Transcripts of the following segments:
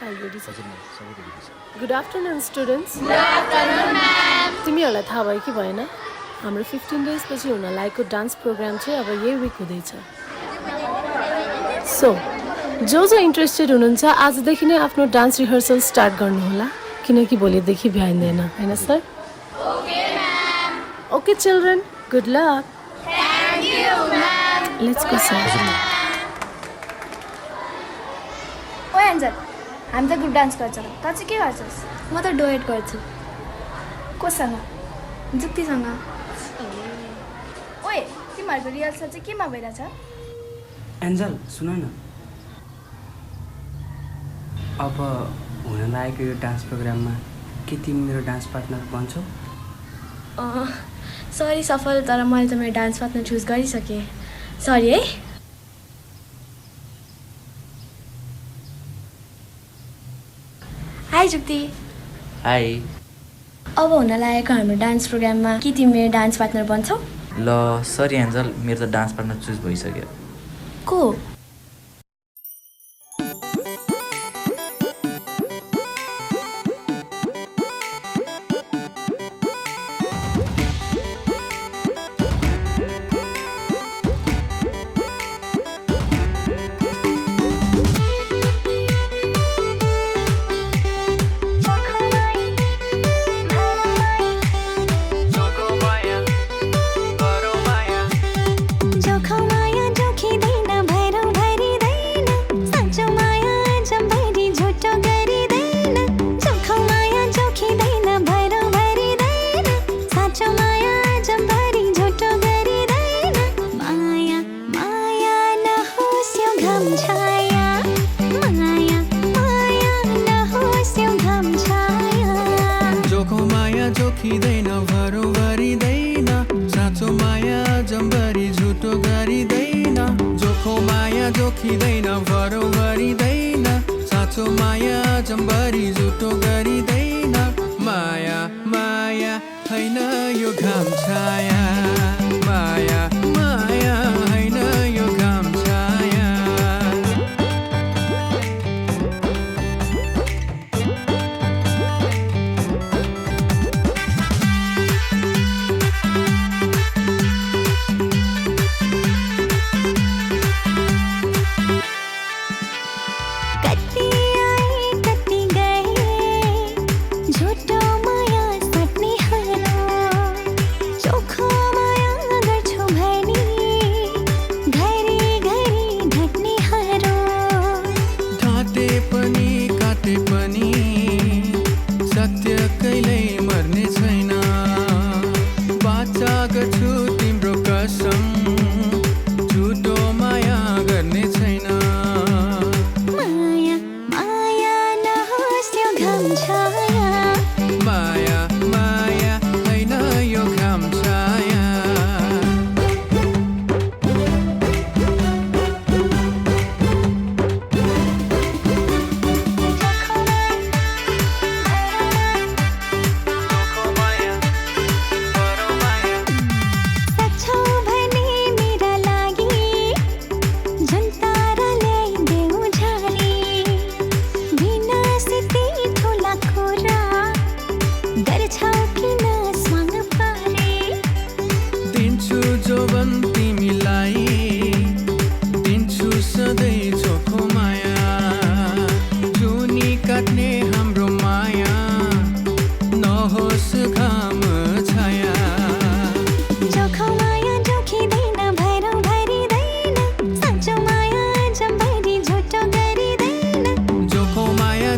File ready छ हजुर ma'am सबै रेडी छ good afternoon students good afternoon ma'am तिमीहरूलाई थाहा भयो कि भएन हाम्रो 15 डेज पछि हुन लागेको डान्स प्रोग्राम चाहिँ अब यही विक हुँदैछ सो जो इन्ट्रेस्टेड हुनुहुन्छ आजदेखि नै आफ्नो डान्स रिहर्सल स्टार्ट गर्नुहोला किनकि भोलिदेखि भ्याइँदैन हैन sir okay ma'am okay children good luck thank you ma'am let's go sir ओ एन्जल हामी त ग्रुप डान्स गर्छौँ त चाहिँ के गर्छस् म त डुएट गर्छु कोसँग जुक्तिसँग ओए तिमीहरूको रिहर्सल चाहिँ केमा भइरहेछ एन्जल सुन न अब हुन लागेको यो डान्स प्रोग्राममा के तिमी मेरो डान्स पार्टनर बन्छौ सरी सफल तर मैले त मेरो डान्स पार्टनर चुज गरिसकेँ सरी है हाई जुक्ति हाई अब हुन लागेको हाम्रो डान्स प्रोग्राममा के तिमी मेरो डान्स पार्टनर बन्छौ ल सरी एन्जल मेरो त डान्स पार्टनर चुज भइसक्यो को जोखिँदैन भरो गरिँदैन साँचो माया जम्बरी झुटो गरिँदैन जोखो माया जोखिँदैन भरो गरिँदैन साँचो माया जम्बरी झुटो गरिँदैन माया माया होइन यो घाम छाया माया माया होइन यो घाम छाया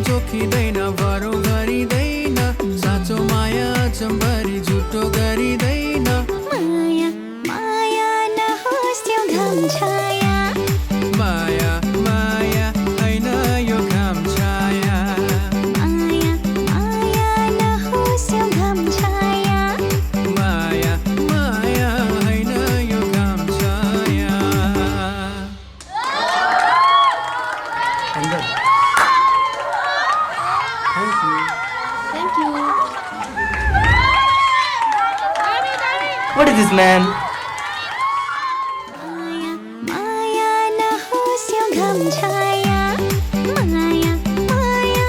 जोखिँदैन भरो गरिँदैन साँचो माया जम्बरी झुटो गरिँदैन माया माया नहोस् त्यो घाम छाया माया माया होइन यो घाम छाया माया माया नहोस् त्यो घाम छाया माया माया होइन यो घाम छाया Thank you. What is this, man? माया माया नहोस् त्यो घाम छाया माया माया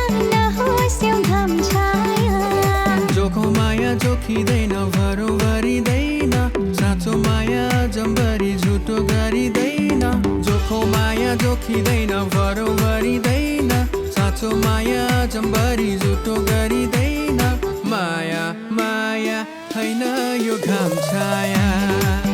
जोखिँदैन भरौँ गरिँदैन साँचो माया जम्बरी झुटो गरिँदैन जोखो माया जोखिँदैन भरौँ गरिँदैन साँचो माया जम्बरी झुटो गरिँदैन माया माया होइन यो घाम छाया